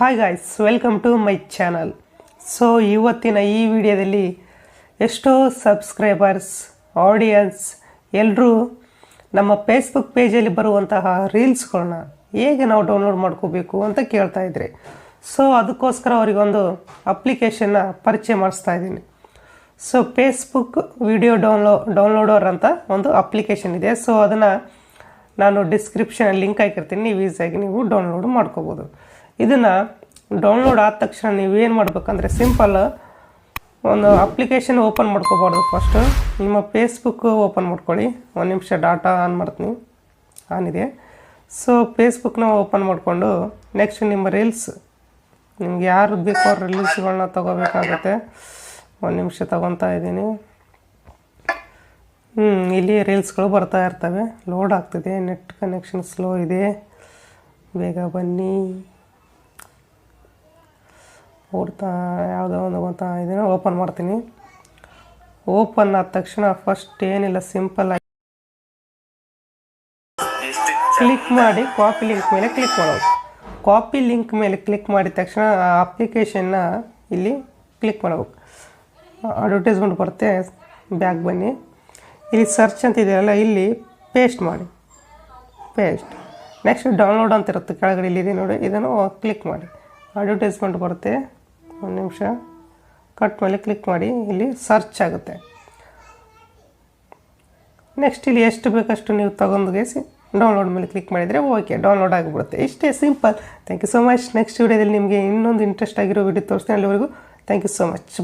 Hi guys, welcome to my channel. So ಇವತ್ತಿನ ಈ ವಿಡಿಯೋದಲ್ಲಿ ಎಷ್ಟೋ ಸಬ್ಸ್ಕ್ರೈಬರ್ಸ್, ಆಡಿಯನ್ಸ್ ಎಲ್ಲರೂ ನಮ್ಮ ಫೇಸ್ಬುಕ್ ಪೇಜಲ್ಲಿ ಬರುವಂತಹ ರೀಲ್ಸ್ಗಳನ್ನ ಹೇಗೆ ನಾವು ಡೌನ್ಲೋಡ್ ಮಾಡ್ಕೋಬೇಕು ಅಂತ ಕೇಳ್ತಾ ಇದ್ರಿ. ಸೊ ಅದಕ್ಕೋಸ್ಕರ ಅವರಿಗೊಂದು ಅಪ್ಲಿಕೇಶನ್ನ ಪರಿಚಯ ಮಾಡಿಸ್ತಾ ಇದ್ದೀನಿ. ಸೊ ಫೇಸ್ಬುಕ್ ವಿಡಿಯೋ ಡೌನ್ಲೋಡರ್ ಅಂತ ಒಂದು ಅಪ್ಲಿಕೇಶನ್ ಇದೆ. ಸೊ ಅದನ್ನು ನಾನು ಡಿಸ್ಕ್ರಿಪ್ಷನಲ್ಲಿ ಲಿಂಕ್ ಹಾಕಿರ್ತೀನಿ, ನೀವು ಈಸಿಯಾಗಿ ನೀವು ಡೌನ್ಲೋಡ್ ಮಾಡ್ಕೋಬೋದು. ಇದನ್ನು ಡೌನ್ಲೋಡ್ ಆದ ತಕ್ಷಣ ನೀವೇನು ಮಾಡಬೇಕಂದ್ರೆ ಸಿಂಪಲ್ ಒಂದು ಅಪ್ಲಿಕೇಶನ್ ಓಪನ್ ಮಾಡ್ಕೋಬಾರ್ದು. ಫಸ್ಟು ನಿಮ್ಮ ಫೇಸ್ಬುಕ್ ಓಪನ್ ಮಾಡ್ಕೊಳ್ಳಿ. ಒಂದು ನಿಮಿಷ ಡಾಟಾ ಆನ್ ಮಾಡ್ತೀನಿ, ಆನ್ ಇದೆ. ಸೊ ಫೇಸ್ಬುಕ್ನ ಓಪನ್ ಮಾಡಿಕೊಂಡು ನೆಕ್ಸ್ಟ್ ನಿಮ್ಮ ರೀಲ್ಸ್, ನಿಮ್ಗೆ ಯಾರು ಬೇಕೋ ರೀಲ್ಸ್ಗಳನ್ನ ತೊಗೋಬೇಕಾಗುತ್ತೆ. ಒಂದು ನಿಮಿಷ ತೊಗೊತಾ ಇದ್ದೀನಿ. ಇಲ್ಲಿ ರೀಲ್ಸ್ಗಳು ಬರ್ತಾ ಇರ್ತವೆ, ಲೋಡ್ ಆಗ್ತಿದೆ, ನೆಟ್ ಕನೆಕ್ಷನ್ ಸ್ಲೋ ಇದೆ, ಬೇಗ ಬನ್ನಿ. ಓಡ್ತಾ ಯಾವುದೋ ಒಂದು ಗೊತ್ತಾ ಇದನ್ನು ಓಪನ್ ಮಾಡ್ತೀನಿ. ಓಪನ್ ಆದ ತಕ್ಷಣ ಫಸ್ಟ್ ಏನಿಲ್ಲ, ಸಿಂಪಲ್ ಆಗಿ ಕ್ಲಿಕ್ ಮಾಡಿ ಕಾಪಿ ಲಿಂಕ್ ಮೇಲೆ ಕ್ಲಿಕ್ ಮಾಡೋದು. ಕಾಪಿ ಲಿಂಕ್ ಮೇಲೆ ಕ್ಲಿಕ್ ಮಾಡಿದ ತಕ್ಷಣ ಆ ಅಪ್ಲಿಕೇಶನ್ನ ಇಲ್ಲಿ ಕ್ಲಿಕ್ ಮಾಡಬೇಕು. ಅಡ್ವರ್ಟೈಸ್ಮೆಂಟ್ ಬರುತ್ತೆ, ಬ್ಯಾಕ್ ಬನ್ನಿ. ಇಲ್ಲಿ ಸರ್ಚ್ ಅಂತ ಇದೆಯಲ್ಲ, ಇಲ್ಲಿ ಪೇಸ್ಟ್ ಮಾಡಿ. ಪೇಸ್ಟ್ ನೆಕ್ಸ್ಟ್ ಡೌನ್ಲೋಡ್ ಅಂತ ಇರುತ್ತೆ ಕೆಳಗಡೆ, ಇಲ್ಲಿದೆ ನೋಡಿ, ಇದನ್ನು ಕ್ಲಿಕ್ ಮಾಡಿ. ಅಡ್ವರ್ಟೈಸ್ಮೆಂಟ್ ಬರುತ್ತೆ, ಒಂದು ನಿಮಿಷ ಕಟ್ ಮೇಲೆ ಕ್ಲಿಕ್ ಮಾಡಿ. ಇಲ್ಲಿ ಸರ್ಚ್ ಆಗುತ್ತೆ. ನೆಕ್ಸ್ಟ್ ಇಲ್ಲಿ ಎಷ್ಟು ಬೇಕಷ್ಟು ನೀವು ತಗೊಂಡ್ಗೇಸಿ ಡೌನ್ಲೋಡ್ ಮೇಲೆ ಕ್ಲಿಕ್ ಮಾಡಿದರೆ ಓಕೆ, ಡೌನ್ಲೋಡ್ ಆಗಿಬಿಡುತ್ತೆ. ಇಷ್ಟೇ simple. Thank you so much. Next ವಿಡಿಯೋದಲ್ಲಿ ನಿಮಗೆ ಇನ್ನೊಂದು ಇಂಟ್ರೆಸ್ಟ್ ಆಗಿರೋ ವಿಡಿಯೋ ತೋರಿಸ್ತೀನಿ. ಅಲ್ಲಿವರೆಗೂ ಥ್ಯಾಂಕ್ ಯು ಸೊ ಮಚ್.